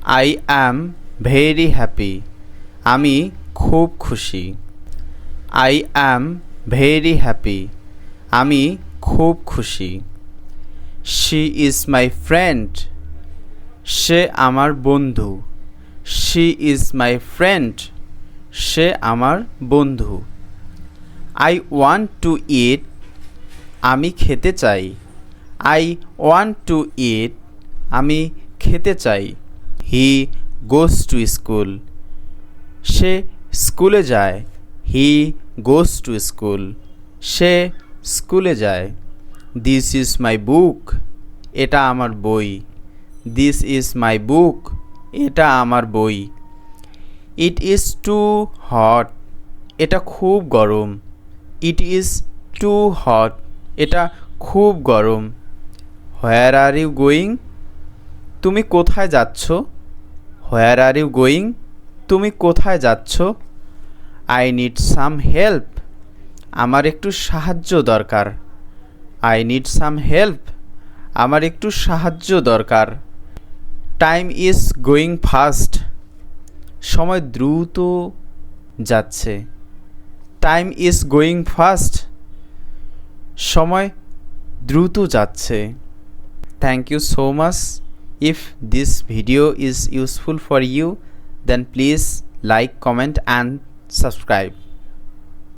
I am very happy. আমি খুব খুশি। I am very happy. আমি খুব খুশি। She is my friend. সে আমার বন্ধু। She is my friend. সে আমার বন্ধু। I want to eat. আমি খেতে চাই। I want to eat. আমি খেতে চাই। হি গোজ টু স্কুল। সে স্কুলে যায়। হি গোজ টু স্কুল। সে স্কুলে যায়। This is my book. এটা আমার বই। This is my book. এটা আমার বই। It is too hot. এটা খুব গরম। It is too hot. এটা খুব গরম। Where are you going. তুমি কোথায় যাচ্ছ? Where are you going. তুমি কোথায় যাচ্ছ? I need some help. আমার একটু সাহায্য দরকার। I need some help. আমার একটু সাহায্য দরকার। Time is going fast. সময় দ্রুত যাচ্ছে। Time is going fast. সময় দ্রুত যাচ্ছে। Thank you so much. If this video is useful for you, then please like, comment and subscribe.